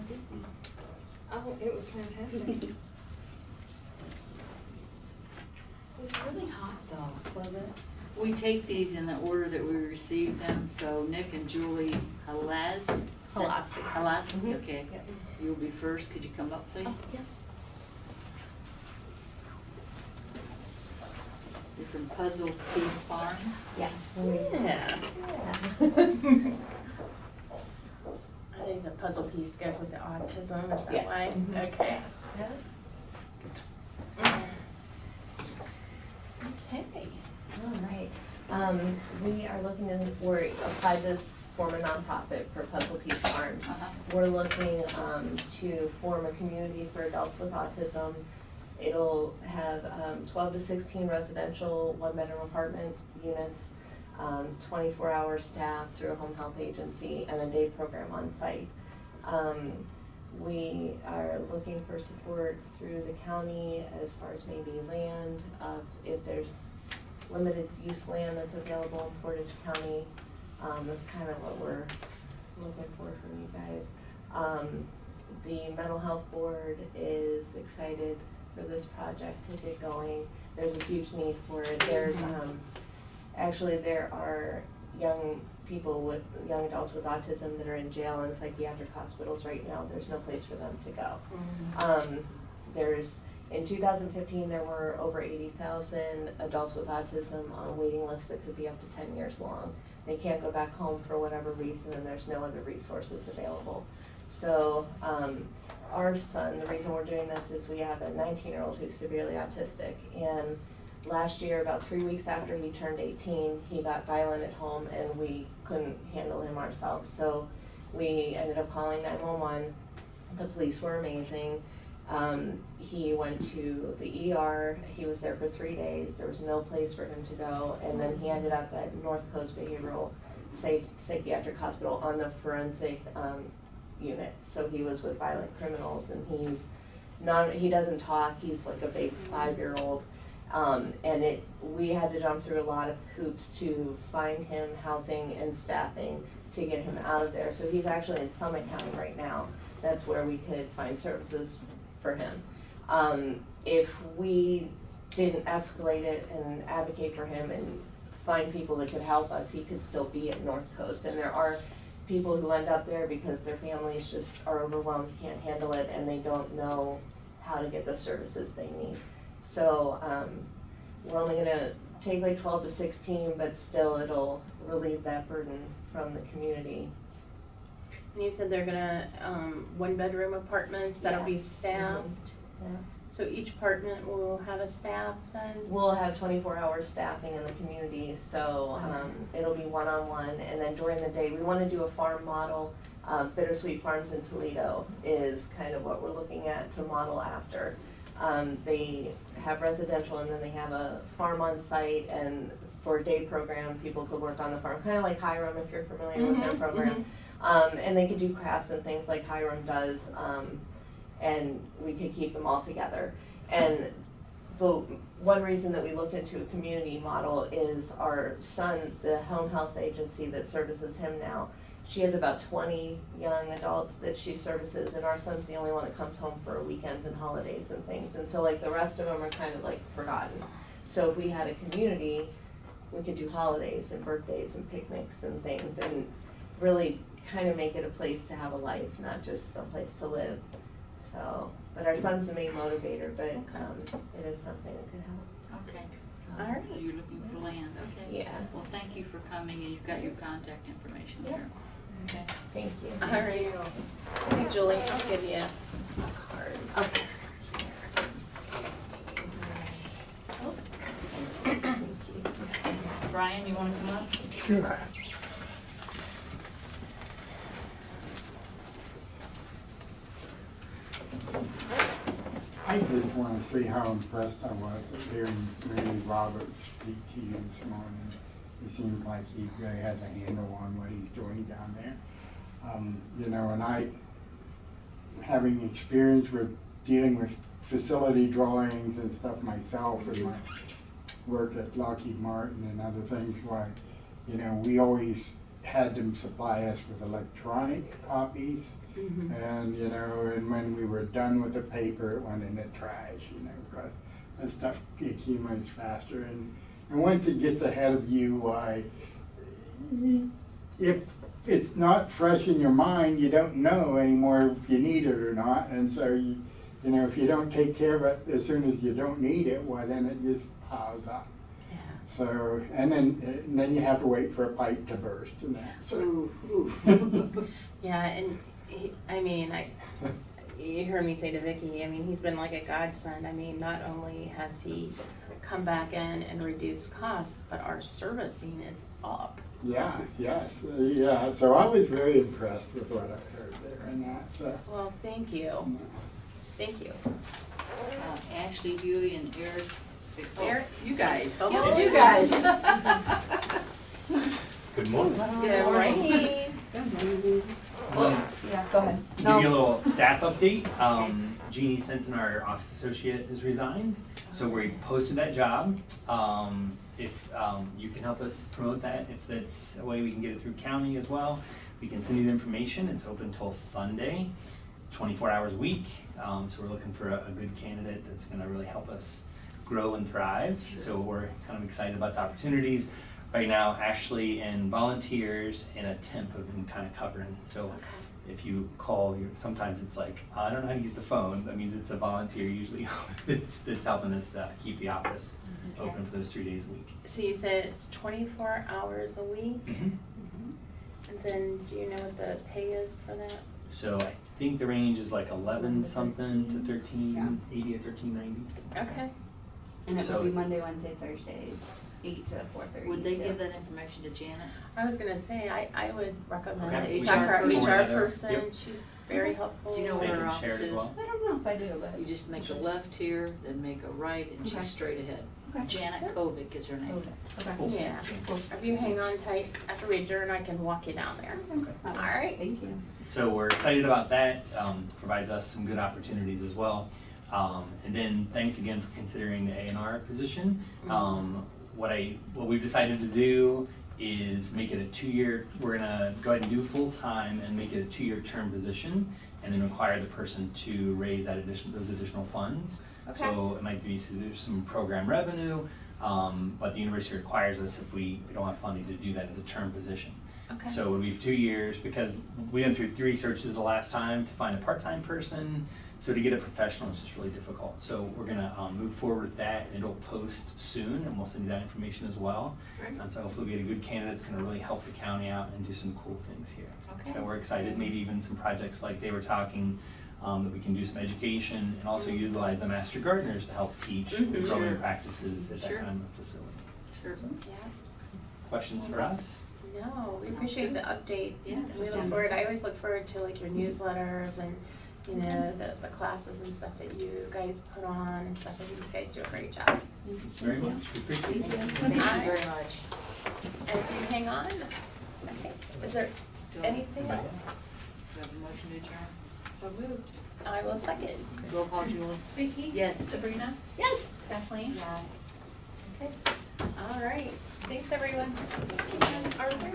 busy. Oh, it was fantastic. It was really hot though. Was it? We take these in the order that we received them, so Nick and Julie Halasi. Mhm. Okay. Yep. You'll be first. Could you come up, please? Oh, yeah. You're from Puzzle Piece Farms. Yes. Yeah. Yeah. I think the puzzle piece goes with the autism, is that Yes. why? Mhm. Okay. Yeah. Okay. All right. We are looking to, applied this form a nonprofit for Puzzle Piece Farms. Uh-huh. We're looking to form a community for adults with autism. It'll have 12 to 16 residential one-bedroom apartment units, 24-hour staff through a home health agency, and a day program on site. We are looking for support through the county as far as maybe land, if there's limited use land that's available in Portage County. That's kind of what we're looking for from you guys. The mental health board is excited for this project to get going. There's a huge need for it. There's, actually there are young adults with autism that are in jail and psychiatric hospitals right now. There's no place for them to go. In 2015, there were over 80,000 adults with autism on a waiting list that could be up to 10 years long. They can't go back home for whatever reason, and there's no other resources available. So our son, the reason we're doing this is we have a 19-year-old who's severely autistic, and last year, about 3 weeks after he turned 18, he got violent at home, and we couldn't handle him ourselves. So we ended up calling 911. The police were amazing. He went to the ER. He was there for 3 days. There was no place for him to go. And then he ended up at North Coast Behavioral Psychiatric Hospital on the forensic unit. So he was with violent criminals, and he doesn't talk. He's like a big 5-year-old. And we had to jump through a lot of hoops to find him housing and staffing to get him out of there. So he's actually in Summit County right now. That's where we could find services for him. If we didn't escalate it and advocate for him and find people that could help us, he could still be at North Coast. And there are people who end up there because their families just are overwhelmed, can't handle it, and they don't know how to get the services they need. So we're only gonna take like 12 to 16, but still it'll relieve that burden from the community. And you said they're gonna, 1-bedroom apartments that'll be Yes. staffed? Yeah. So each apartment will have a staff then? We'll have 24-hour staffing in the community, so it'll be one-on-one, and then during the day, we want to do a farm model. Bittersweet Farms in Toledo is kind of what we're looking at to model after. They have residential, and then they have a farm on site, and for a day program, people could work on the farm, kind of like Hiram, if you're familiar with their program. And they could do crafts and things like Hiram does, and we could keep them all together. And the one reason that we looked into a community model is our son, the home health agency that services him now, she has about 20 young adults that she services, and our son's the only one that comes home for weekends and holidays and things. And so like the rest of them are kind of like forgotten. So if we had a community, we could do holidays and birthdays and picnics and things, and really kind of make it a place to have a life, not just some place to live. So, but our son's the main motivator, but it is something that could help. Okay. All right. So you're looking for land, okay? Yeah. Well, thank you for coming, and you've got your contact information Yeah. here. Okay. Thank you. All right. Hey Julie, I'll give you a card. Okay. Thank you. Brian, you want to come up? Sure. I just want to say how impressed I was at hearing Randy Roberts speak to you this morning. He seems like he really has a handle on what he's doing down there. You know, and I, having experience with dealing with facility drawings and stuff myself and my work at Lockheed Martin and other things, why, you know, we always had them supply us with electronic copies. Mhm. And, you know, and when we were done with the paper, it went in the trash, you know, because that stuff accumulates faster. And once it gets ahead of you, why, if it's not fresh in your mind, you don't know anymore if you need it or not. And so, you know, if you don't take care of it as soon as you don't need it, why then it just piles up. Yeah. So, and then you have to wait for a pipe to burst and that, so. Ooh, ooh. Yeah, and you heard me say to Vicky, I mean, he's been like a godsend. I mean, not only has he come back in and reduced costs, but our servicing is up. Yeah, yes, yeah, so I was very impressed with what I heard there and that, so. Well, thank you. Thank you. Ashley, Huey, and Eric. Eric, you guys. Oh, Yeah, you you guys. Good morning. Good morning. Yeah, go ahead. Give you a little staff update. Jeannie Svensson, our office associate, has resigned, so we posted that job. If you can help us promote that, if that's a way we can get it through county as well, we can send you the information. It's open till Sunday. It's 24 hours a week, so we're looking for a good candidate that's gonna really help us grow and thrive. So we're kind of excited about the opportunities. Right now, Ashley and volunteers and a temp have been kind of covering. So if you call, sometimes it's like, I don't know how to use the phone. That means it's a volunteer usually that's helping us keep the office open for those 3 days a week. So you said it's 24 hours a week? Mhm. And then do you know what the pay is for that? So I think the range is like 11 something to 1380 or 1390. Okay. And it So- will be Monday, Wednesday, Thursdays, 8 to 4:30. Would they give that information to Janet? I was gonna say, I would recommend Okay, that we you can talk to our forward HR that out. person. Yep. She's very helpful. Do you know They where her can office share it as is? well. I don't know if I do, but. You just make a left here, then make a right, and Okay. she's straight ahead. Okay. Janet Kovic is her name. Okay. Cool. Yeah. Cool. If you hang on tight, after we adjourn, I can walk you down there. All right. Thank you. So we're excited about that. Provides us some good opportunities as well. And then thanks again for considering the A&R position. What we've decided to do is make it a 2-year, we're gonna go ahead and do full-time and make it a 2-year term position, and then require the person to raise those additional funds. Okay. So it might be, so there's some program revenue, but the university requires us, if we don't have funding, to do that as a term position. Okay. So it would be 2 years, because we went through 3 searches the last time to find a part-time person. So to get a professional is just really difficult. So we're gonna move forward with that, and it'll post soon, and we'll send you that information as well. Great. And so hopefully we get a good candidate that's gonna really help the county out and do some cool things here. Okay. So we're excited, maybe even some projects like they were talking, that we can do some education, and also utilize the master gardeners to help teach Mhm. growing Sure. practices at that Sure. kind of facility. Sure. Yeah. Questions for us? No, we appreciate the updates. Yeah, And we look sounds forward, I always look forward to like your newsletters and, you know, the classes and stuff that you guys put on and stuff, and you guys do a great job. Very much, we appreciate it. Thank you very much. And if you hang on, okay, is there anything else? Do you have a motion to adjourn? So moved. I will second. Roll call, Julie. Vicky? Yes. Sabrina? Yes. Kathleen? Yes. Okay, all right, thanks everyone. You guys are there.